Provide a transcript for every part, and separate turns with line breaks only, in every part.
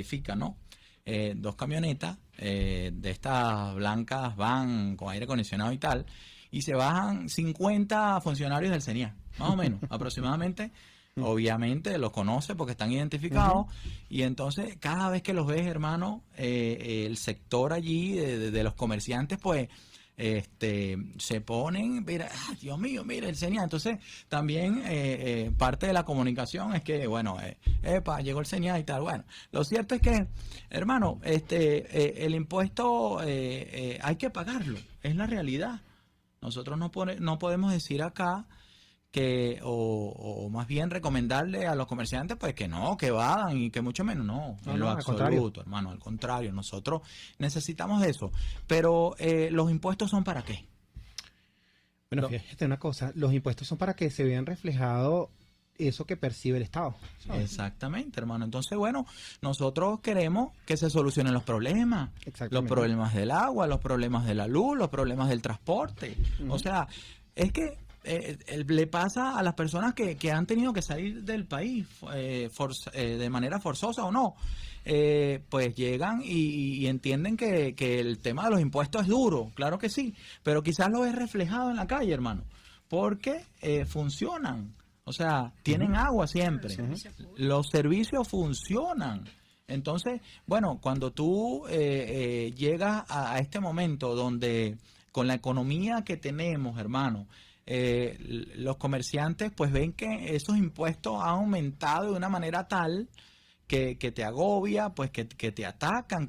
identifica, ¿no? Dos camionetas de estas blancas van con aire acondicionado y tal, y se bajan 50 funcionarios del CENIA, más o menos, aproximadamente. Obviamente los conoce porque están identificados, y entonces cada vez que los ves, hermano, el sector allí de los comerciantes, pues se ponen, mira, Dios mío, mira el CENIA. Entonces también parte de la comunicación es que, bueno, epa, llegó el CENIA y tal. Bueno, lo cierto es que, hermano, el impuesto hay que pagarlo, es la realidad. Nosotros no podemos decir acá o más bien recomendarle a los comerciantes pues que no, que vayan y que mucho menos, no,
No,
en
no,
lo
al contrario.
absoluto, hermano, al contrario, nosotros necesitamos de eso, pero los impuestos son ¿para qué?
Bueno,
Lo-
fíjate una cosa, los impuestos son para que se vean reflejado eso que percibe el Estado, ¿sabes?
Exactamente, hermano. Entonces, bueno, nosotros queremos que se solucionen los
Exactamente.
problemas del agua, los problemas de la luz, los problemas del transporte. O
Ujú.
sea, es que le pasa a las personas que han tenido que salir del país de manera forzosa o no, pues llegan y entienden que el tema de los impuestos es duro, claro que sí, pero quizás lo ves reflejado en la calle, hermano, porque funcionan. O sea, tienen
Ujú.
agua siempre.
Ujú.
Los servicios funcionan. Entonces, bueno, cuando tú llegas a este momento donde con la economía que tenemos, hermano, los comerciantes pues ven que esos impuestos han aumentado de una manera tal que te agobia, pues que te atacan,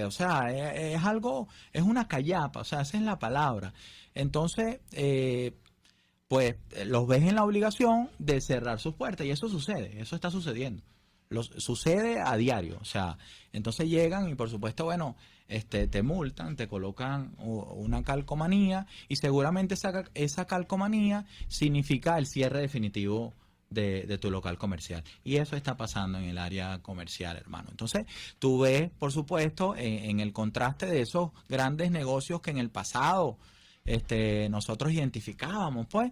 o sea, es algo, es una callapa, o sea, esa es la palabra. Entonces, pues los ves en la obligación de cerrar sus puertas y eso sucede, eso está sucediendo. Sucede a diario, o sea, entonces llegan y por supuesto, bueno, te multan, te colocan una calcomanía y seguramente esa calcomanía significa el cierre definitivo de tu local comercial. Y eso está pasando en el área comercial, hermano. Entonces, tú ves, por supuesto, en el contraste de esos grandes negocios que en el pasado nosotros identificábamos, pues,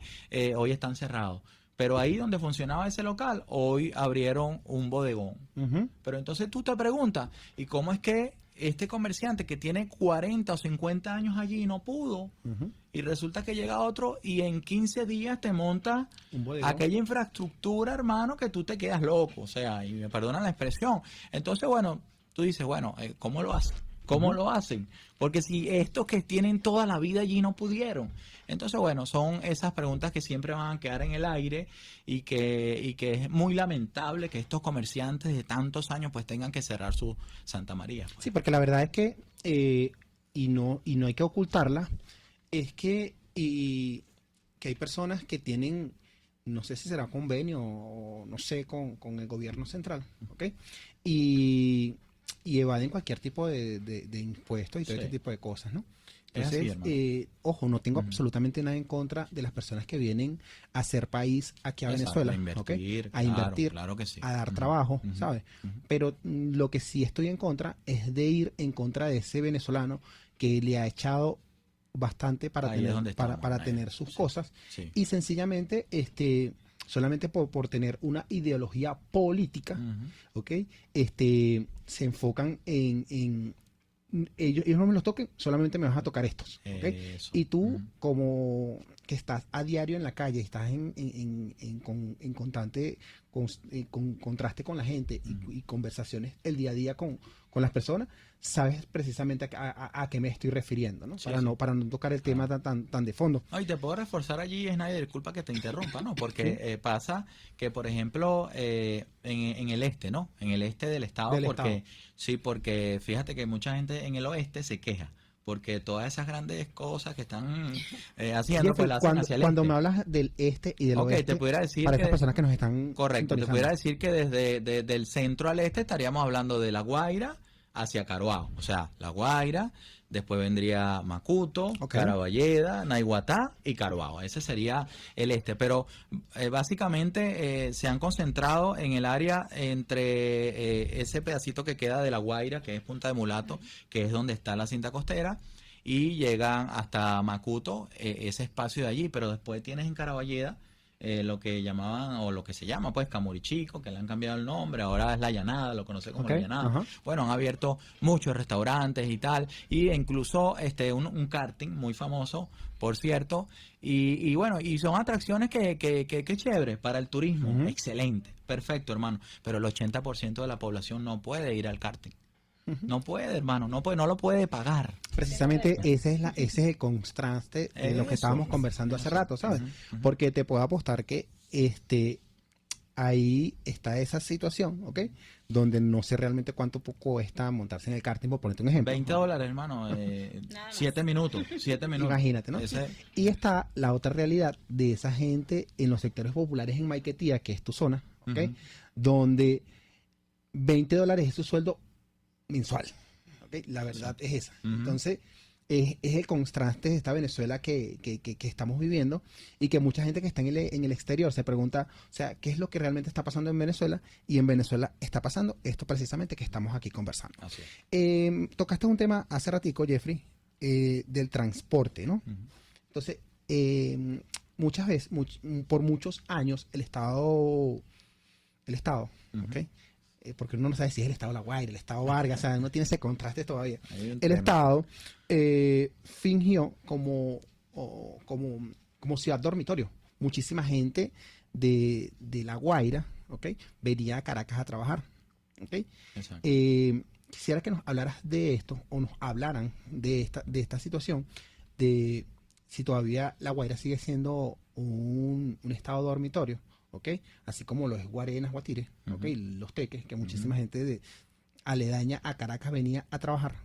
hoy están cerrados. Pero ahí donde funcionaba ese local, hoy abrieron un bodegón.
Ujú.
Pero entonces tú te preguntas, ¿y cómo es que este comerciante que tiene 40 o 50 años allí no pudo?
Ujú.
Y resulta que llega otro y en 15 días te monta
Un bodegón.
aquella infraestructura, hermano, que tú te quedas loco. O sea, y me perdonan la expresión. Entonces, bueno, tú dices, bueno, ¿cómo lo hacen? ¿Cómo
Ujú.
lo hacen? Porque si estos que tienen toda la vida allí no pudieron. Entonces, bueno, son esas preguntas que siempre van a quedar en el aire y que es muy lamentable que estos comerciantes de tantos años pues tengan que cerrar su Santa María, pues.
Sí, porque la verdad es que, y no hay que ocultarla, es que hay personas que tienen, no sé si será convenio o no sé, con el gobierno central, ¿ok? Y, y evaden cualquier tipo de impuestos y todo
Sí,
este tipo de cosas, ¿no?
es así,
Entonces,
hermano.
ojo, no tengo
Ujú.
absolutamente nada en contra de las personas que vienen a hacer país aquí a
Exacto, a
Venezuela, ¿ok?
invertir,
A
claro,
invertir,
claro que sí.
a dar
Ujú,
trabajo,
ujú,
¿sabes?
ujú.
Pero lo que sí estoy en contra es de ir en contra de ese venezolano que le ha echado bastante para
Ahí es
tener,
donde estamos,
para
Nair.
tener sus
Sí,
cosas
sí.
y sencillamente solamente por tener una ideología política,
Ujú.
¿ok? Se enfocan en ellos no me los toquen, solamente me vas a tocar estos, ¿ok?
Eso.
Y tú,
Ujú.
como que estás a diario en la calle, estás en constante con contraste con la gente
Ujú.
y conversaciones el día a día con las personas, sabes precisamente a qué me estoy refiriendo, ¿no?
Sí, sí.
Para no tocar el tema
Claro.
tan de fondo.
No, y te puedo reforzar allí, Snyder, disculpa que te interrumpa, ¿no? Porque
¿Sí?
pasa que, por ejemplo, en el este, ¿no? En el este del estado,
Del Estado.
porque sí, porque fíjate que mucha gente en el oeste se queja, porque todas esas grandes cosas que están haciendo, pues
Jeffrey,
las hacen
cuando,
hacia el
cuando me
este.
hablas del este y del
Ok, te
oeste,
pudiera decir
para estas
que,
personas que nos están
correcto, te pudiera
sintonizando.
decir que del centro al este estaríamos hablando de La Guaira hacia Caruao, o sea, La Guaira, después vendría Macuto,
Ok.
Caraballeda, Naiguatá y Caruao, ese sería el este, pero básicamente se han concentrado en el área entre ese pedacito que queda de La Guaira, que es Punta de Mulato, que es donde está la cinta costera, y llegan hasta Macuto, ese espacio de allí, pero después tienes en Caraballeda lo que llamaban, o lo que se llama, pues, Camurichico, que le han cambiado el nombre, ahora es La Llanada, lo conoce como La Llanada.
Ajá.
Bueno, han abierto muchos restaurantes y tal, y incluso un karting muy famoso, por cierto, y bueno, y son atracciones que chévere para el turismo, excelente, perfecto, hermano, pero el 80% de la población no puede ir al karting. No puede, hermano, no lo puede pagar.
Precisamente ese es el contraste de lo que estábamos conversando hace rato, ¿sabes? Porque te puedo apostar que ahí está esa situación, ¿ok? Donde no sé realmente cuánto cuesta montarse en el karting, por ponerte un ejemplo.
$20, hermano, 7 minutos, 7 minutos.
Imagínate, ¿no? Y está la otra realidad de esa gente en los sectores populares en Maiquetía, que es tu zona, ¿ok? Donde $20 es su sueldo mensual, ¿ok? La verdad es esa. Entonces, es el contraste de esta Venezuela que estamos viviendo, y que mucha gente que está en el exterior se pregunta, o sea, ¿qué es lo que realmente está pasando en Venezuela? Y en Venezuela está pasando esto precisamente que estamos aquí conversando.
Así es.
Tocaste un tema hace ratico, Jeffrey, del transporte, ¿no? Entonces, muchas veces, por muchos años, el Estado, ¿ok? Porque uno no sabe si es el Estado La Guaira, el Estado Vargas, o sea, no tiene ese contraste todavía. El Estado fingió como ciudad dormitorio. Muchísima gente de La Guaira, ¿ok? Venía a Caracas a trabajar, ¿ok? Quisiera que nos hablaras de esto, o nos hablaran de esta situación, de si todavía La Guaira sigue siendo un estado dormitorio, ¿ok? Así como lo es Guarenas, Guatire, ¿ok? Los Teques, que muchísima gente aledaña a Caracas venía a trabajar,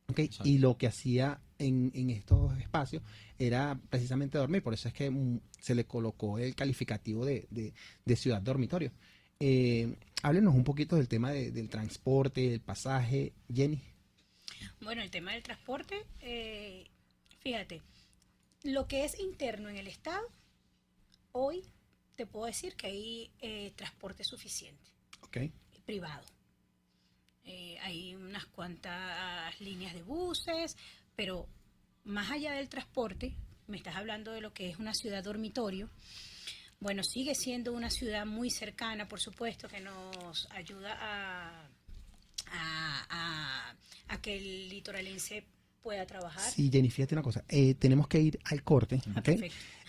¿ok? Y lo que hacía en estos espacios era precisamente dormir, por eso es que se le colocó el calificativo de ciudad dormitorio. Háblenos un poquito del tema del transporte, del pasaje, Jenny.
Bueno, el tema del transporte, fíjate, lo que es interno en el estado, hoy te puedo decir que hay transporte suficiente, privado. Hay unas cuantas líneas de buses, pero más allá del transporte, me estás hablando de lo que es una ciudad dormitorio. Bueno, sigue siendo una ciudad muy cercana, por supuesto, que nos ayuda a que el litoralense pueda trabajar.
Sí, Jenny, fíjate una cosa, tenemos que ir al corte, ¿ok?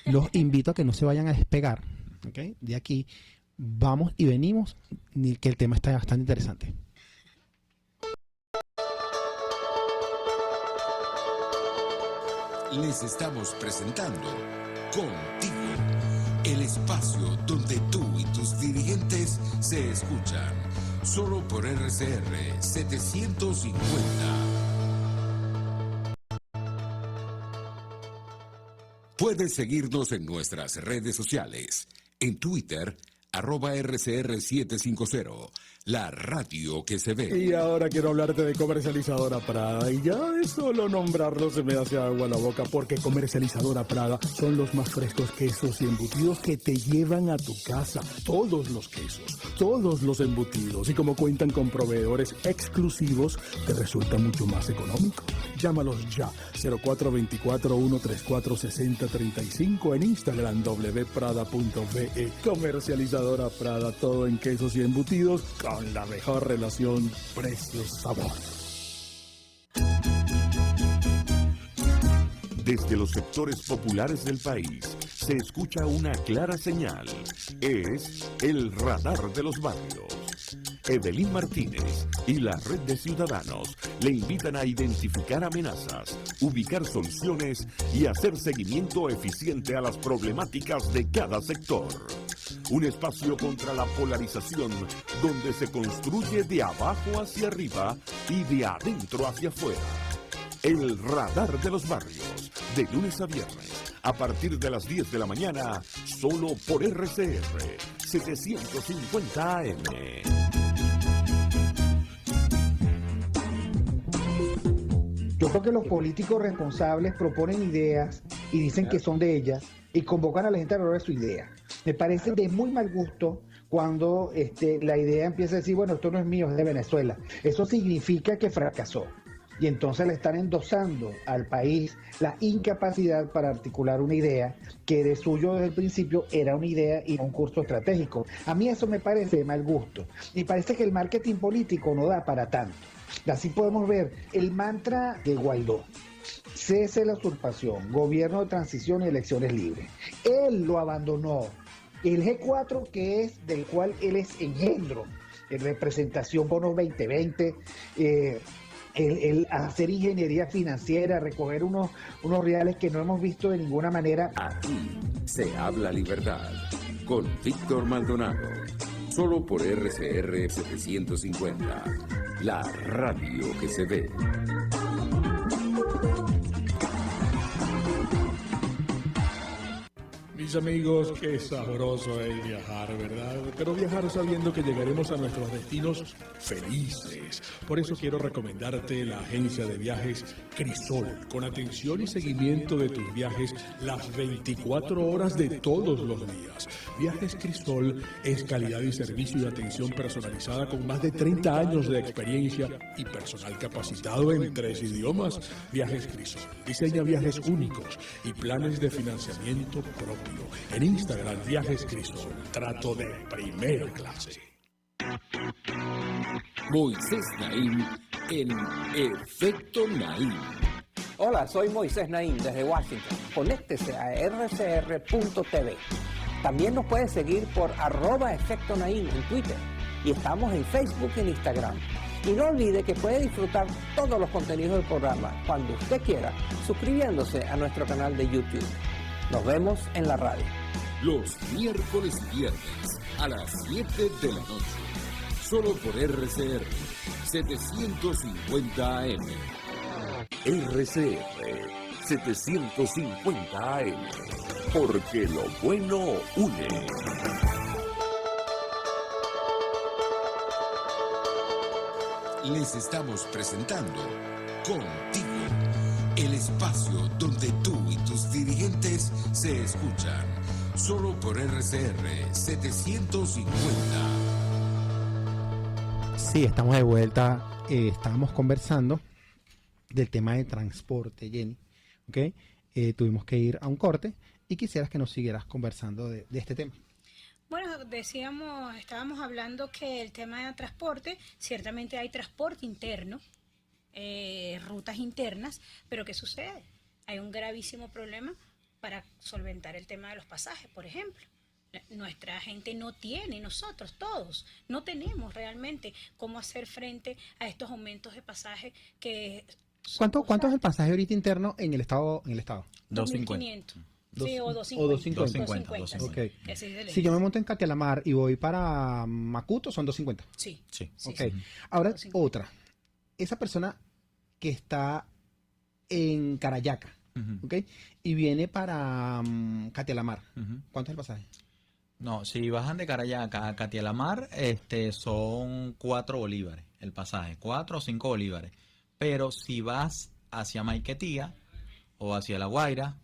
Los invito a que no se vayan a despegar, ¿ok? De aquí vamos y venimos, que el tema está bastante interesante.
Les estamos presentando Contigo, el espacio donde tú y tus dirigentes se escuchan, solo por RCR 750. Puedes seguirnos en nuestras redes sociales, en Twitter, @RCR750, la radio que se ve.
Y ahora quiero hablarte de Comercializadora Prada, y ya de solo nombrarlo se me hace agua la boca, porque Comercializadora Prada son los más frescos quesos y embutidos que te llevan a tu casa. Todos los quesos, todos los embutidos, y como cuentan con proveedores exclusivos, te resulta mucho más económico. Llámalos ya, 0424-134-6035, en Instagram wprada.ve. Comercializadora Prada, todo en quesos y embutidos con la mejor relación precio-sabor.
Desde los sectores populares del país se escucha una clara señal. Es el radar de los barrios. Evelyn Martínez y la red de ciudadanos le invitan a identificar amenazas, ubicar soluciones y hacer seguimiento eficiente a las problemáticas de cada sector. Un espacio contra la polarización donde se construye de abajo hacia arriba y de adentro hacia afuera. El radar de los barrios, de lunes a viernes, a partir de las 10 de la mañana, solo por RCR 750 AM.
Yo creo que los políticos responsables proponen ideas y dicen que son de ellas y convocan a la gente a hablar de su idea. Me parece de muy mal gusto cuando la idea empieza a decir, bueno, esto no es mío, es de Venezuela. Eso significa que fracasó. y entonces le están endosando al país la incapacidad para articular una idea que de suyo desde el principio era una idea y no un curso estratégico. A mí eso me parece de mal gusto y parece que el marketing político no da para tanto. Así podemos ver el mantra de Guaidó: cese la usurpación, gobierno de transición y elecciones libres. Él lo abandonó. El G4, que es del cual él es engendro, en representación bonos 2020, el hacer ingeniería financiera, recoger unos reales que no hemos visto de ninguna manera.
Aquí se habla libertad con Víctor Maldonado, solo por RCR 750, la radio que se ve.
Mis amigos, qué sabroso es viajar, ¿verdad? Pero viajar sabiendo que llegaremos a nuestros destinos felices. Por eso quiero recomendarte la agencia de viajes Crisol, con atención y seguimiento de tus viajes las 24 horas de todos los días. Viajes Crisol es calidad y servicio y atención personalizada con más de 30 años de experiencia y personal capacitado en 3 idiomas. Viajes Crisol diseña viajes únicos y planes de financiamiento propio. En Instagram, Viajes Crisol, trato de primera clase.
Moisés Naim en Efecto Naim.
Hola, soy Moisés Naim desde Washington. Conéctese a rcr.tv. También nos puede seguir por @Efecto Naim en Twitter. Y estamos en Facebook y en Instagram. Y no olvide que puede disfrutar todos los contenidos del programa cuando usted quiera, suscribiéndose a nuestro canal de YouTube. Nos vemos en la radio.
Los miércoles y viernes a las 7 de la noche. Solo por RCR 750 AM.
RCR 750 AM. Porque lo bueno une.
Les estamos presentando Contigo, el espacio donde tú y tus dirigentes se escuchan. Solo por RCR 750.
Sí, estamos de vuelta. Estábamos conversando del tema de transporte, Jenny. ¿Ok? Tuvimos que ir a un corte y quisieras que nos siguieras conversando de este tema.
Bueno, estábamos hablando que el tema de transporte, ciertamente hay transporte interno, rutas internas, pero ¿qué sucede? Hay un gravísimo problema para solventar el tema de los pasajes, por ejemplo. Nuestra gente no tiene, nosotros todos, no tenemos realmente cómo hacer frente a estos aumentos de pasaje que...
¿Cuánto es el pasaje ahorita interno en el estado?
2.500. Sí, o 250.
Ok.
Ese es el
Si yo me monto en Catialamar y voy para Macuto, son 250.
Sí.
Ok. Ahora,
250.
otra. Esa persona que está en Carayaca, ¿ok? Y viene para Catialamar. ¿Cuánto es el pasaje?
No, si bajan de Carayaca a Catialamar, son 4 bolívares el pasaje, 4 o 5 bolívares. Pero si vas hacia Maiquetía o hacia La Guaira,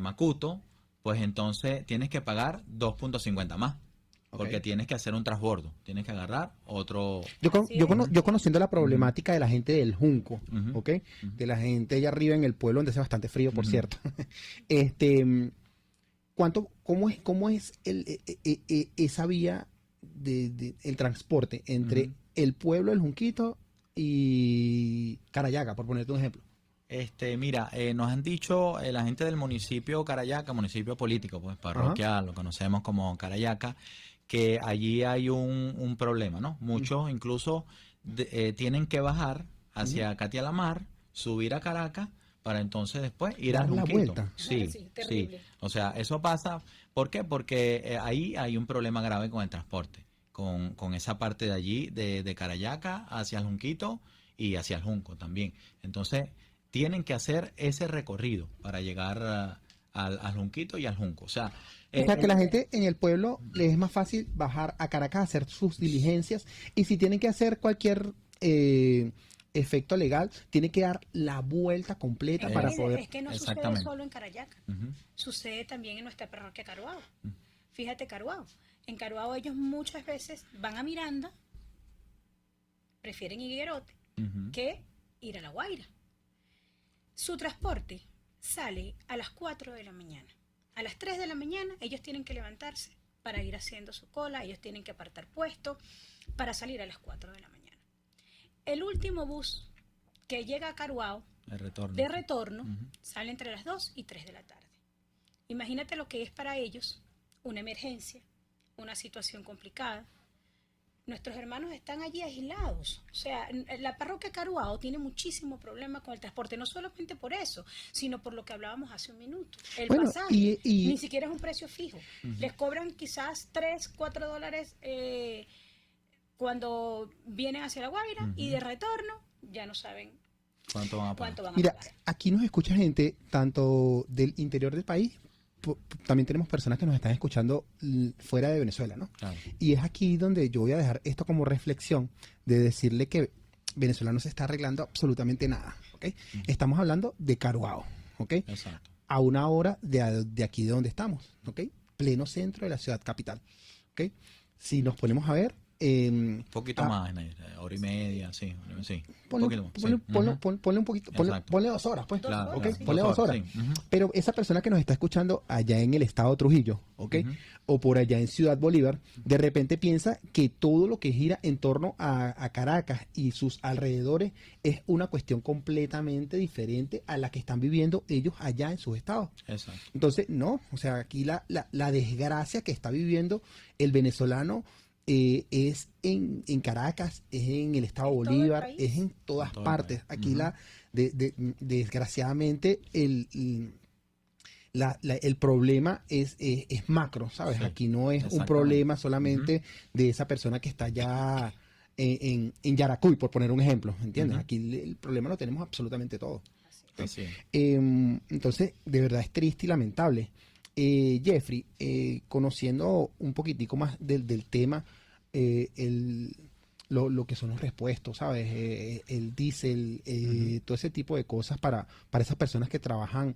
Macuto, pues entonces tienes que pagar 2.50 más. Porque tienes que hacer un transbordo, tienes que agarrar otro...
Yo conociendo la problemática de la gente del Junco, ¿ok? De la gente allá arriba en el pueblo donde hace bastante frío, por cierto. ¿Cómo es esa vía el transporte entre el pueblo del Junquito y Carayaca, por ponerte un ejemplo?
Mira, nos han dicho la gente del municipio Carayaca, municipio político, pues parroquial, lo conocemos como Carayaca, que allí hay un problema, ¿no? Muchos incluso tienen que bajar hacia Catialamar, subir a Caracas, para entonces después ir al
la
Junquito.
Vuelta.
Sí,
terrible.
O sea, eso pasa. ¿Por qué? Porque ahí hay un problema grave con el transporte, con esa parte de allí, de Carayaca hacia el Junquito y hacia el Junco también. Entonces, tienen que hacer ese recorrido para llegar al Junquito y al Junco. O sea,
que la gente en el pueblo les es más fácil bajar a Caracas, hacer sus diligencias, y si tienen que hacer cualquier efecto legal, tiene que dar la vuelta completa para poder...
Es que no sucede solo en Carayaca, sucede también en nuestra parroquia Caruao. Fíjate, Caruao. En Caruao ellos muchas veces van a Miranda, prefieren Higuerote, que ir a La Guaira. Su transporte sale a las 4 de la mañana. A las 3 de la mañana ellos tienen que levantarse para ir haciendo su cola, ellos tienen que apartar puesto para salir a las 4 de la mañana. El último bus que llega a Caruao de retorno sale entre las 2 y 3 de la tarde. Imagínate lo que es para ellos una emergencia, una situación complicada. Nuestros hermanos están allí aislados. O sea, la parroquia Caruao tiene muchísimo problema con el transporte, no solamente por eso, sino por lo que hablábamos hace un minuto. El pasaje ni siquiera es un precio fijo. Les cobran quizás $3, $4 cuando vienen hacia La Guaira y de retorno ya no saben
cuánto van a pagar.
Mira, aquí nos escucha gente tanto del interior del país, también tenemos personas que nos están escuchando fuera de Venezuela, ¿no? Claro. Y es aquí donde yo voy a dejar esto como reflexión de decirle que Venezuela no se está arreglando absolutamente nada, ¿ok? Estamos hablando de Caruao, ¿ok?
Exacto.
A una hora de aquí de donde estamos, ¿ok? Pleno centro de la ciudad capital, ¿ok? Si nos ponemos a ver...
un poquito más, hora y media, sí.
Ponle un poquito, ponle 2 horas, pues.
Claro,
¿okay?
Claro.
Ponle 2 horas. Sí. Pero esa persona que nos está escuchando allá en el estado Trujillo, ¿ok? O por allá en Ciudad Bolívar, de repente piensa que todo lo que gira en torno a Caracas y sus alrededores es una cuestión completamente diferente a la que están viviendo ellos allá en sus estados.
Exacto.
Entonces, no, o sea, aquí la desgracia que está viviendo el venezolano es en Caracas, es en el estado Bolívar, es en todas partes. Aquí desgraciadamente el problema es macro, ¿sabes? Sí, aquí no es un problema solamente de esa persona que está allá en Yaracuy, por poner un ejemplo, ¿entiendes? Aquí el problema lo tenemos absolutamente todo.
Así es.
Entonces, de verdad es triste y lamentable. Jeffrey, conociendo un poquitico más del tema, lo que son los repuestos, ¿sabes? El diésel, todo ese tipo de cosas para esas personas que trabajan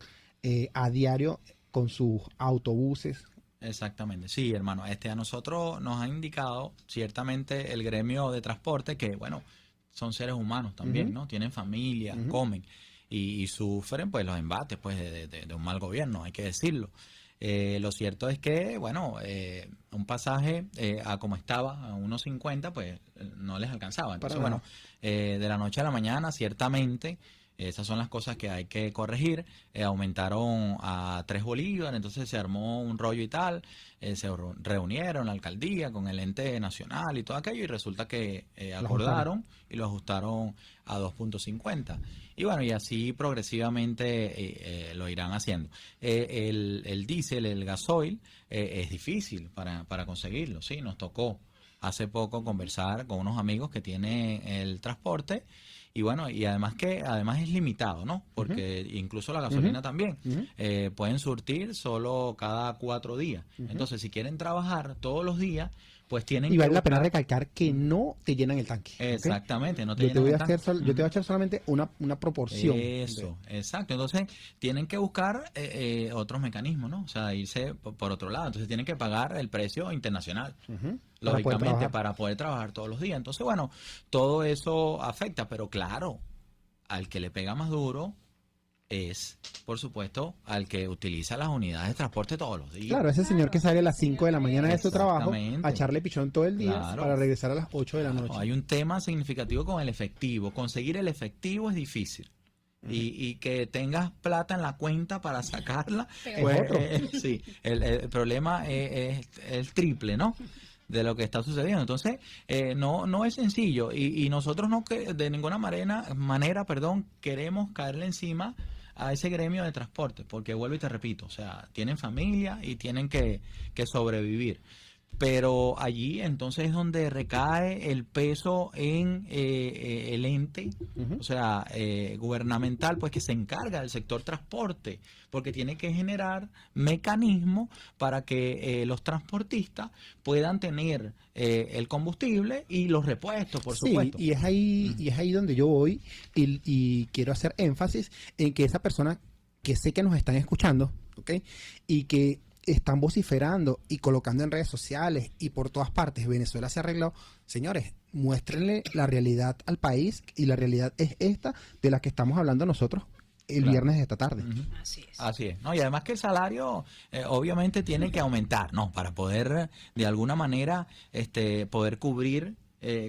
a diario con sus autobuses.
Exactamente, sí, hermano. A nosotros nos ha indicado ciertamente el gremio de transporte que, bueno, son seres humanos también, ¿no? Tienen familia, comen y sufren pues los embates pues de un mal gobierno, hay que decirlo. Lo cierto es que, bueno, un pasaje a como estaba, a 1.50, pues no les alcanzaba. Entonces, bueno, de la noche a la mañana, ciertamente, esas son las cosas que hay que corregir. Aumentaron a 3 bolívares, entonces se armó un rollo y tal. Se reunieron la alcaldía con el ente nacional y todo aquello, y resulta que acordaron y lo ajustaron a 2.50. Y bueno, y así progresivamente lo irán haciendo. El diésel, el gasoil, es difícil para conseguirlo, ¿sí? Nos tocó hace poco conversar con unos amigos que tienen el transporte. Y bueno, y además es limitado, ¿no? Porque incluso la gasolina también pueden surtir solo cada 4 días. Entonces, si quieren trabajar todos los días, pues tienen
y vale la pena recalcar que no te llenan el tanque.
Exactamente,
¿okay?
No te llenan el tanque.
Yo te voy a echar solamente una proporción.
Eso, exacto. Entonces, tienen que buscar otros mecanismos, ¿no? O sea, irse por otro lado. Entonces, tienen que pagar el precio internacional. Lógicamente, para poder trabajar todos los días. Entonces, bueno, todo eso afecta, pero claro, al que le pega más duro es, por supuesto, al que utiliza las unidades de transporte todos los días.
Claro, ese señor que sale a las 5 de la mañana de su trabajo a echarle pichón todo el día para regresar a las 8 de la noche.
Hay un tema significativo con el efectivo. Conseguir el efectivo es difícil. Y que tengas plata en la cuenta para sacarla, pues, sí, el problema es el triple, ¿no? De lo que está sucediendo. Entonces, no es sencillo y nosotros no de ninguna manera, queremos caerle encima a ese gremio de transporte, porque vuelvo y te repito, o sea, tienen familia y tienen que sobrevivir. Pero allí entonces es donde recae el peso en el ente, o sea, gubernamental, pues que se encarga del sector transporte, porque tiene que generar mecanismos para que los transportistas puedan tener el combustible y los repuestos, por supuesto.
Y es ahí donde yo voy y quiero hacer énfasis en que esa persona que sé que nos están escuchando, ¿ok? Y que están vociferando y colocando en redes sociales y por todas partes, Venezuela se arregló. Señores, muéstrenle la realidad al país, y la realidad es esta de la que estamos hablando nosotros el
Claro.
viernes de esta tarde.
Así es.
Así es, ¿no? Y además que el salario obviamente tiene que aumentar, ¿no? Para poder de alguna manera poder cubrir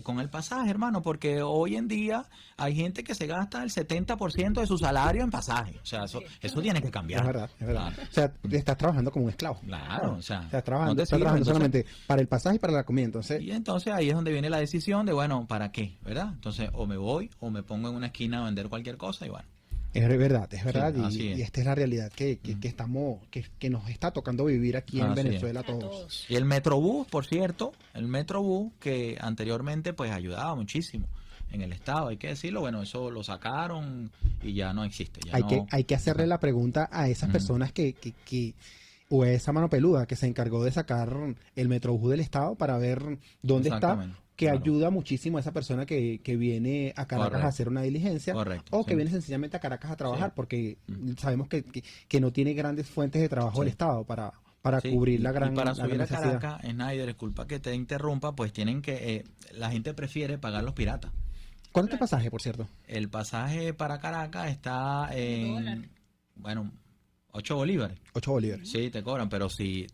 con el pasaje, hermano, porque hoy en día hay gente que se gasta el 70% de su salario en pasaje. O sea, eso tiene que cambiar.
Es verdad, es verdad.
Claro.
O sea, estás trabajando como un esclavo.
Claro, o sea,
estás trabajando,
no te
estás
sirve,
trabajando
entonces-
solamente para el pasaje y para la comida. Entonces,
Y entonces ahí es donde viene la decisión de, bueno, ¿para qué? ¿Verdad? Entonces, o me voy o me pongo en una esquina a vender cualquier cosa y bueno.
es verdad,
Sí, así
y
es.
esta es la realidad que estamos, que nos está tocando vivir aquí en
Así es.
Venezuela a
A
todos.
todos.
Y el Metrobús, por cierto, el Metrobús que anteriormente pues ayudaba muchísimo en el estado, hay que decirlo, bueno, eso lo sacaron y ya no existe. Ya
Hay que hacerle la pregunta a esas personas o a esa mano peluda que se encargó de sacar el Metrobús del Estado para ver dónde está,
Exactamente,
que
claro.
ayuda muchísimo a esa persona que viene a Caracas
Correcto.
a hacer una diligencia,
Correcto,
o que
sí.
viene sencillamente a Caracas a trabajar,
Sí.
porque sabemos que no tiene grandes fuentes de trabajo el
Sí.
Estado para
Sí,
cubrir
y-
la gran
y para
la
subir
gran
a
necesidad.
Caracas, Snyder, disculpa que te interrumpa, pues tienen que, la gente prefiere pagar los piratas.
¿Cuánto es el pasaje, por cierto?
El pasaje para Caracas está
$1.
en, bueno, 8 bolívares.
8 bolívares.
Sí, te cobran, pero si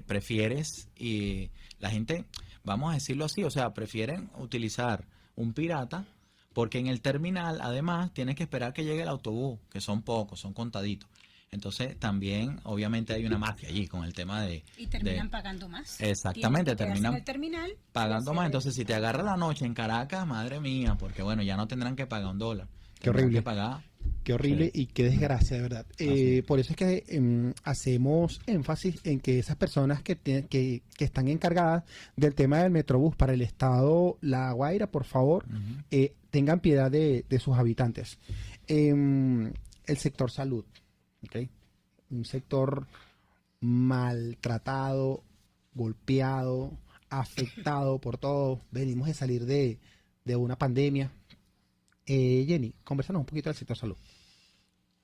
prefieres, y la gente, vamos a decirlo así, o sea, prefieren utilizar un pirata, porque en el terminal, además, tienes que esperar que llegue el autobús, que son pocos, son contaditos. Entonces, también, obviamente, hay una mafia allí con el tema de...
Y terminan
de-
pagando más.
Exactamente,
Tienen que quedarse
terminan
en el terminal
pagando
y
más.
hacer-
Entonces, si te agarra la noche en Caracas, madre mía, porque bueno, ya no tendrán que pagar $1.
Qué
Tendrán
horrible.
que pagar.
Qué horrible y qué desgracia, de verdad.
Así.
Por eso es que hacemos énfasis en que esas personas que están encargadas del tema del Metrobús para el estado La Guaira, por favor, tengan piedad de sus habitantes. El sector salud, ¿ok? Un sector maltratado, golpeado, afectado por todo. Venimos de salir de una pandemia. Jenny, conversanos un poquito del sector salud.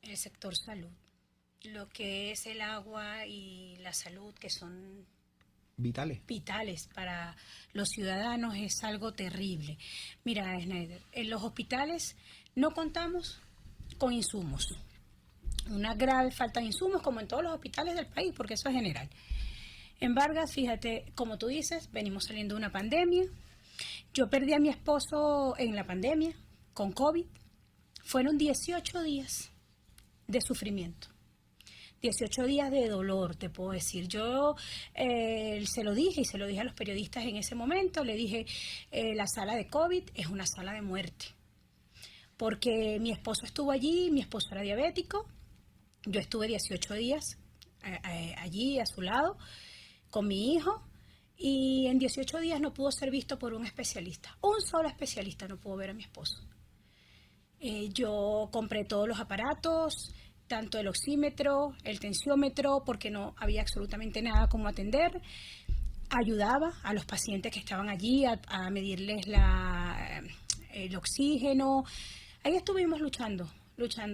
El sector salud. Lo que es el agua y la salud, que son
Vitales.
vitales para los ciudadanos, es algo terrible. Mira, Snyder, en los hospitales no contamos con insumos. Una grave falta de insumos, como en todos los hospitales del país, porque eso es general. En Vargas, fíjate, como tú dices, venimos saliendo de una pandemia. Yo perdí a mi esposo en la pandemia, con COVID. Fueron 18 días de sufrimiento. 18 días de dolor, te puedo decir. Yo se lo dije y se lo dije a los periodistas en ese momento. Le dije, la sala de COVID es una sala de muerte. Porque mi esposo estuvo allí, mi esposo era diabético. Yo estuve 18 días allí a su lado con mi hijo, y en 18 días no pudo ser visto por un especialista. Un solo especialista no pudo ver a mi esposo. Yo compré todos los aparatos, tanto el oxímetro, el tensiómetro, porque no había absolutamente nada como atender. Ayudaba a los pacientes que estaban allí a medirles el oxígeno. Ahí estuvimos luchando,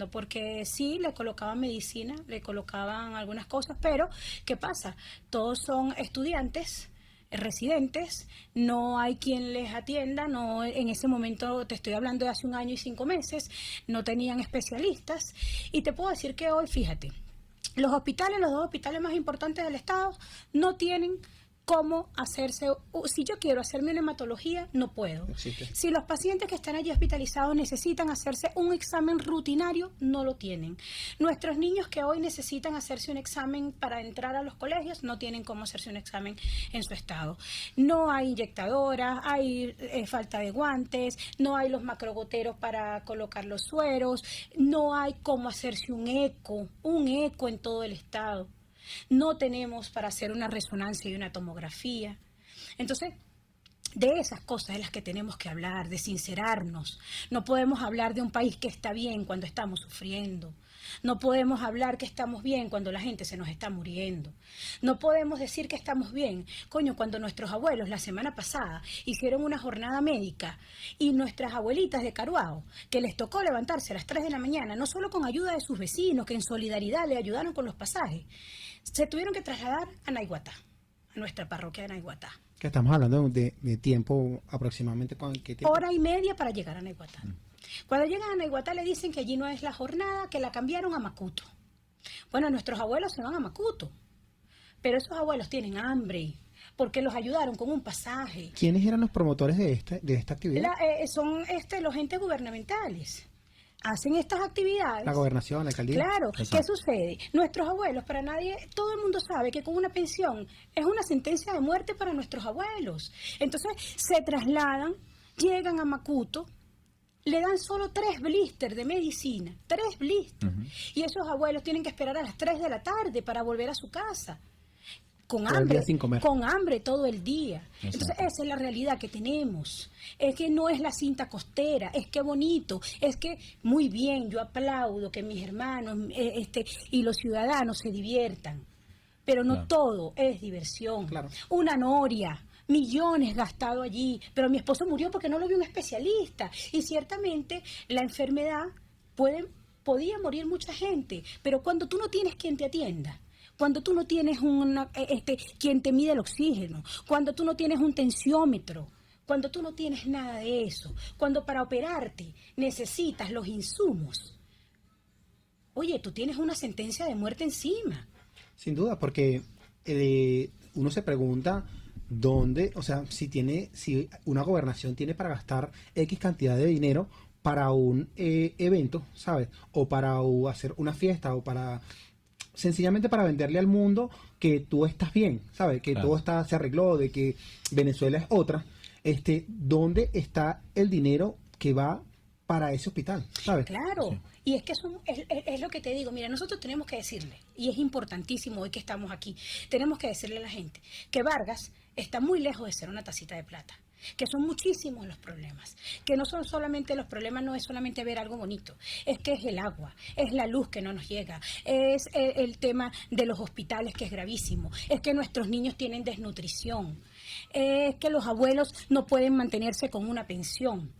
porque sí, le colocaban medicina, le colocaban algunas cosas, pero ¿qué pasa? Todos son estudiantes, residentes, no hay quien les atienda, no, en ese momento, te estoy hablando de hace 1 año y 5 meses, no tenían especialistas, y te puedo decir que hoy, fíjate, los dos hospitales más importantes del estado no tienen cómo hacerse. Si yo quiero hacerme una hematología, no puedo.
Existe.
Si los pacientes que están allí hospitalizados necesitan hacerse un examen rutinario, no lo tienen. Nuestros niños que hoy necesitan hacerse un examen para entrar a los colegios, no tienen cómo hacerse un examen en su estado. No hay inyectadoras, hay falta de guantes, no hay los macrogoteros para colocar los sueros, no hay cómo hacerse un eco en todo el estado. No tenemos para hacer una resonancia y una tomografía. Entonces, de esas cosas de las que tenemos que hablar, de sincerarnos. No podemos hablar de un país que está bien cuando estamos sufriendo. No podemos hablar que estamos bien cuando la gente se nos está muriendo. No podemos decir que estamos bien, cuando nuestros abuelos la semana pasada hicieron una jornada médica y nuestras abuelitas de Caruao, que les tocó levantarse a las 3 de la mañana, no solo con ayuda de sus vecinos, que en solidaridad le ayudaron con los pasajes, se tuvieron que trasladar a Naiguatá, a nuestra parroquia de Naiguatá.
Que estamos hablando de tiempo aproximadamente. ¿Qué tiempo?
1:30 para llegar a Naiguatá. Cuando llegan a Naiguatá le dicen que allí no es la jornada, que la cambiaron a Macuto. Bueno, nuestros abuelos se van a Macuto, pero esos abuelos tienen hambre porque los ayudaron con un pasaje.
¿Quiénes eran los promotores de esta actividad?
Son los entes gubernamentales. Hacen estas actividades.
La gobernación, la alcaldía.
Claro,
Exacto.
¿qué sucede? Nuestros abuelos, para nadie, todo el mundo sabe que con una pensión es una sentencia de muerte para nuestros abuelos. Entonces se trasladan, llegan a Macuto, le dan solo 3 blisters de medicina, 3 blisters. Y esos abuelos tienen que esperar a las 3 de la tarde para volver a su casa. Con
Todo el
hambre,
día sin comer.
con hambre todo el día. Entonces
Exacto.
esa es la realidad que tenemos. Es que no es la cinta costera, es que bonito, es que muy bien, yo aplaudo que mis hermanos y los ciudadanos se diviertan, pero no
Claro.
todo es diversión.
Claro.
Una noria, millones gastado allí, pero mi esposo murió porque no lo vio un especialista. Y ciertamente la enfermedad podía morir mucha gente, pero cuando tú no tienes quien te atienda, cuando tú no tienes quien te mide el oxígeno, cuando tú no tienes un tensiómetro, cuando tú no tienes nada de eso, cuando para operarte necesitas los insumos, oye, tú tienes una sentencia de muerte encima.
Sin duda, porque uno se pregunta dónde, o sea, si una gobernación tiene para gastar X cantidad de dinero para un evento, ¿sabes? O para hacer una fiesta, o sencillamente para venderle al mundo que tú estás bien, ¿sabes? Que
Claro.
todo se arregló, de que Venezuela es otra. ¿Dónde está el dinero que va para ese hospital, ¿sabes?
Claro, y es que es lo que te digo, mira, nosotros tenemos que decirle, y es importantísimo hoy que estamos aquí, tenemos que decirle a la gente que Vargas está muy lejos de ser una tacita de plata, que son muchísimos los problemas, que no son solamente los problemas, no es solamente ver algo bonito, es que es el agua, es la luz que no nos llega, es el tema de los hospitales que es gravísimo, es que nuestros niños tienen desnutrición, es que los abuelos no pueden mantenerse con una pensión.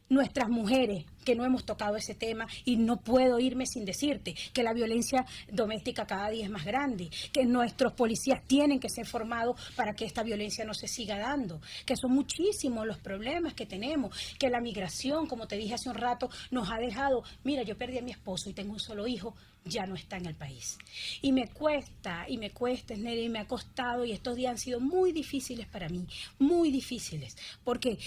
Nuestras mujeres, que no hemos tocado ese tema, y no puedo irme sin decirte que la violencia doméstica cada día es más grande, que nuestros policías tienen que ser formados para que esta violencia no se siga dando, que son muchísimos los problemas que tenemos, que la migración, como te dije hace un rato, nos ha dejado, mira, yo perdí a mi esposo y tengo un solo hijo, ya no está en el país. Y me cuesta, Esneri, y me ha costado, y estos días han sido muy difíciles para mí, muy difíciles, porque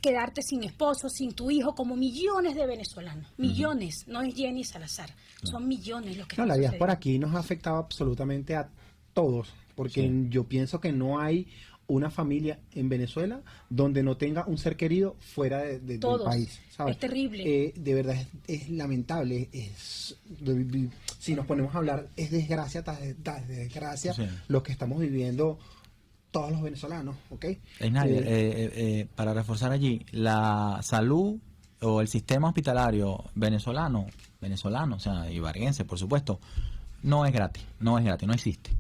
quedarte sin esposo, sin tu hijo, como millones de venezolanos, millones, no es Jenny Salazar, son millones los que
No,
están
la diáspora
sucediendo.
aquí nos ha afectado absolutamente a todos, porque
Sí.
yo pienso que no hay una familia en Venezuela donde no tenga un ser querido fuera del
Todos.
país, ¿sabes?
Es terrible.
De verdad es lamentable, si nos ponemos a hablar, es desgracia tras desgracia
Sí.
lo que estamos viviendo todos los venezolanos, ¿ok?
Para reforzar allí, la salud o el sistema hospitalario venezolano, o sea, y varguense, por supuesto, no es gratis, no existe.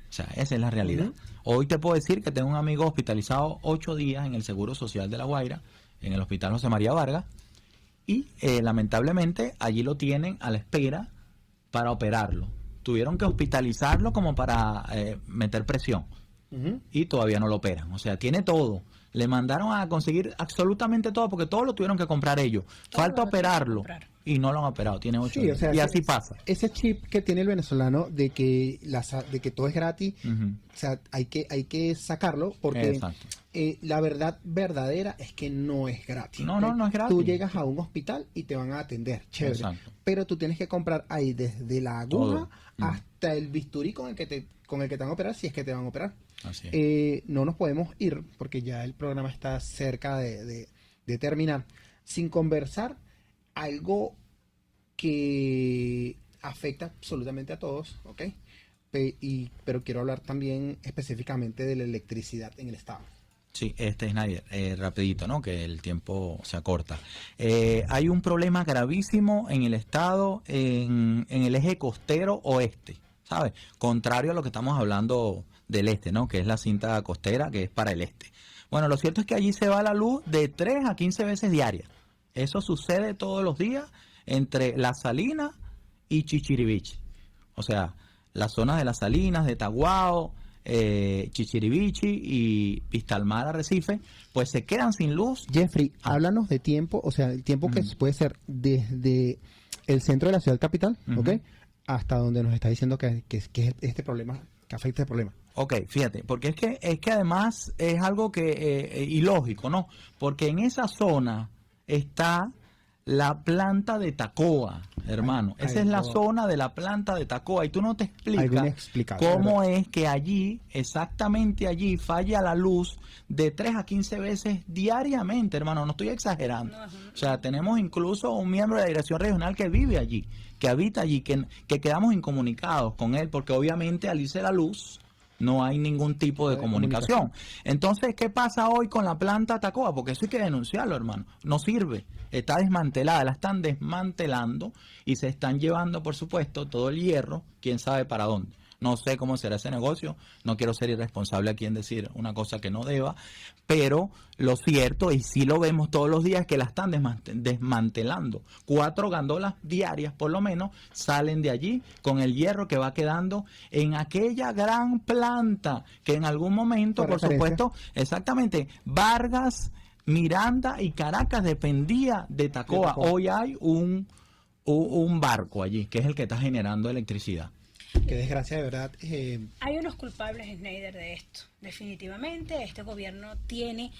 O sea, esa es la realidad. Hoy te puedo decir que tengo un amigo hospitalizado 8 días en el Seguro Social de La Guaira, en el Hospital José María Vargas, y lamentablemente allí lo tienen a la espera para operarlo. Tuvieron que hospitalizarlo como para meter presión. Y todavía no lo operan, o sea, tiene todo. Le mandaron a conseguir absolutamente todo porque todo lo tuvieron que comprar ellos.
Todo
Falta
lo tuvieron que
operarlo
comprar.
y no lo han operado, tiene 8
Sí,
días.
o sea,
y así pasa.
Ese chip que tiene el venezolano de que todo es gratis,
Ujú.
o sea, hay que sacarlo porque
Exacto.
la verdad verdadera es que no es gratis.
No,
¿ok?
no es gratis.
Tú llegas a un hospital y te van a atender, chévere.
Exacto.
Pero tú tienes que comprar ahí desde la aguja
Todo. Mm.
hasta el bisturí con el que te van a operar, si es que te van a operar.
Así es.
No nos podemos ir porque ya el programa está cerca de terminar sin conversar algo que afecta absolutamente a todos, ¿ok? Pero quiero hablar también específicamente de la electricidad en el estado.
Sí, Snyder, rapidito, ¿no? Que el tiempo se acorta. Hay un problema gravísimo en el estado, en el eje costero oeste, ¿sabes? Contrario a lo que estamos hablando del este, ¿no? Que es la cinta costera, que es para el este. Bueno, lo cierto es que allí se va la luz de 3 a 15 veces diarias. Eso sucede todos los días entre Las Salinas y Chichiriviche. O sea, las zonas de Las Salinas, de Taguao, Chichirivichi y Vistalmar Arrecife, pues se quedan sin luz.
Jeffrey, háblanos de tiempo, o sea, el tiempo que puede ser desde el centro de la ciudad capital, ¿ok? Hasta donde nos está diciendo que es este problema, que afecta el problema.
Ok, fíjate, porque es que además es algo que ilógico, ¿no? Porque en esa zona está la planta de Tacoa, hermano. Esa es la zona de la planta de Tacoa y tú no te explicas cómo es que allí, exactamente allí, falla la luz de 3 a 15 veces diariamente, hermano. No estoy exagerando. O sea, tenemos incluso un miembro de la dirección regional que vive allí, que habita allí, que quedamos incomunicados con él, porque obviamente al irse la luz no hay ningún tipo de comunicación. Entonces, ¿qué pasa hoy con la planta Tacoa? Porque eso hay que denunciarlo, hermano. No sirve. Está desmantelada, la están desmantelando y se están llevando, por supuesto, todo el hierro, quién sabe para dónde. No sé cómo será ese negocio, no quiero ser irresponsable aquí en decir una cosa que no deba, pero lo cierto, y sí lo vemos todos los días, es que la están desmantelando. 4 gandolas diarias, por lo menos, salen de allí con el hierro que va quedando en aquella gran planta que en algún momento, por supuesto, exactamente, Vargas, Miranda y Caracas dependía de Tacoa. Hoy hay un barco allí, que es el que está generando electricidad.
Qué desgracia, de verdad.
Hay unos culpables, Schneider, de esto. Definitivamente, este gobierno tiene,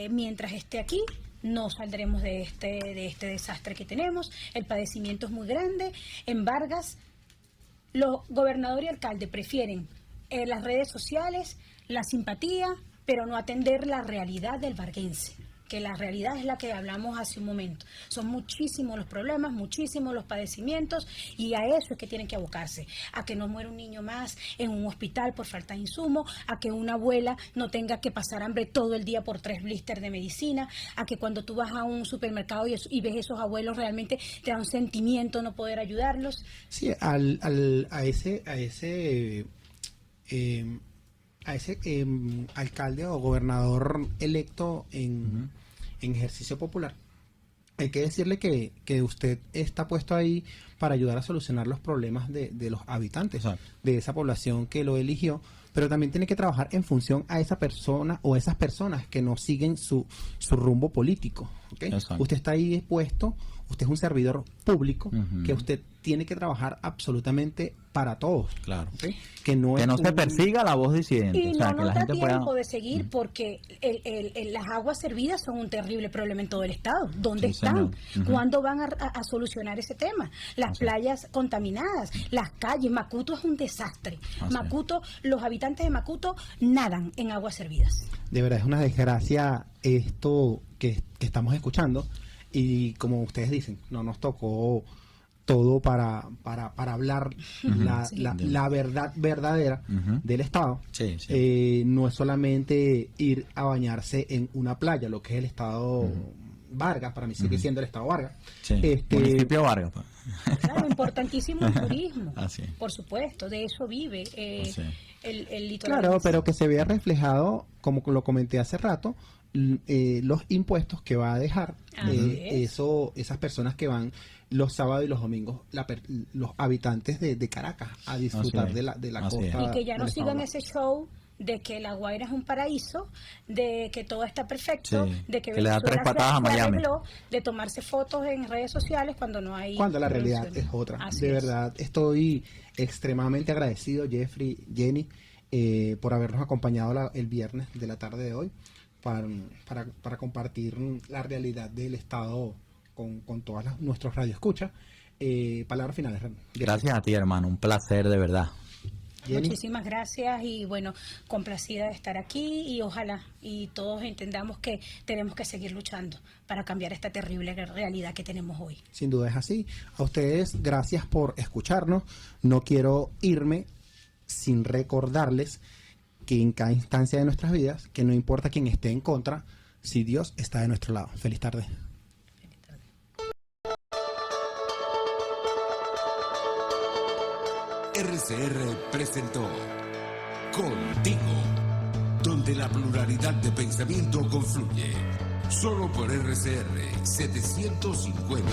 mientras esté aquí, no saldremos de este desastre que tenemos. El padecimiento es muy grande. En Vargas, los gobernador y alcalde prefieren las redes sociales, la simpatía, pero no atender la realidad del varguense, que la realidad es la que hablamos hace un momento. Son muchísimos los problemas, muchísimos los padecimientos, y a eso es que tienen que abocarse, a que no muera un niño más en un hospital por falta de insumos, a que una abuela no tenga que pasar hambre todo el día por 3 blisters de medicina, a que cuando tú vas a un supermercado y ves esos abuelos realmente te da un sentimiento no poder ayudarlos.
Sí, a ese alcalde o gobernador electo en ejercicio popular, hay que decirle que usted está puesto ahí para ayudar a solucionar los problemas de los habitantes, de esa población que lo eligió, pero también tiene que trabajar en función a esa persona o esas personas que no siguen su rumbo político, ¿okay? Usted está ahí puesto, usted es un servidor público, que usted tiene que trabajar absolutamente para todos.
Claro.
¿Okay? Que no
se persiga la voz disidente.
Y
o sea,
no
que la
da
gente
tiempo
pueda...
de seguir porque las aguas servidas son un terrible problema en todo el estado. ¿Dónde están? ¿Cuándo van a solucionar ese tema? Las playas contaminadas, las calles. Macuto es un desastre. Macuto, los habitantes de Macuto nadan en aguas servidas.
De verdad es una desgracia esto que estamos escuchando, y como ustedes dicen, no nos tocó todo para hablar la verdad verdadera del Estado. No es solamente ir a bañarse en una playa, lo que es el Estado Vargas, para mí sigue siendo el Estado Vargas.
Municipio Vargas.
Claro, importantísimo el turismo, por supuesto, de eso vive el litoral.
Claro, pero que se vea reflejado, como lo comenté hace rato, los impuestos que va a dejar esas personas que van los sábados y los domingos, los habitantes de Caracas a disfrutar de la costa.
Y que ya no sigan ese show de que La Guaira es un paraíso, de que todo está perfecto, de que
le da 3 patadas a Miami,
de tomarse fotos en redes sociales cuando no hay...
Cuando la realidad es otra. Verdad, estoy extremadamente agradecido, Jeffrey, Jenny, por habernos acompañado el viernes de la tarde de hoy para compartir la realidad del Estado con todas nuestros radioescuchas. Palabras finales.
Gracias a ti, hermano, un placer de verdad.
Jenny.
Muchísimas gracias y bueno, complacida de estar aquí, y ojalá y todos entendamos que tenemos que seguir luchando para cambiar esta terrible realidad que tenemos hoy.
Sin duda es así. A ustedes, gracias por escucharnos. No quiero irme sin recordarles que en cada instancia de nuestras vidas, que no importa quién esté en contra, si Dios está de nuestro lado. Feliz tarde.
RCR presentó Contigo, donde la pluralidad de pensamiento confluye. Solo por RCR 750.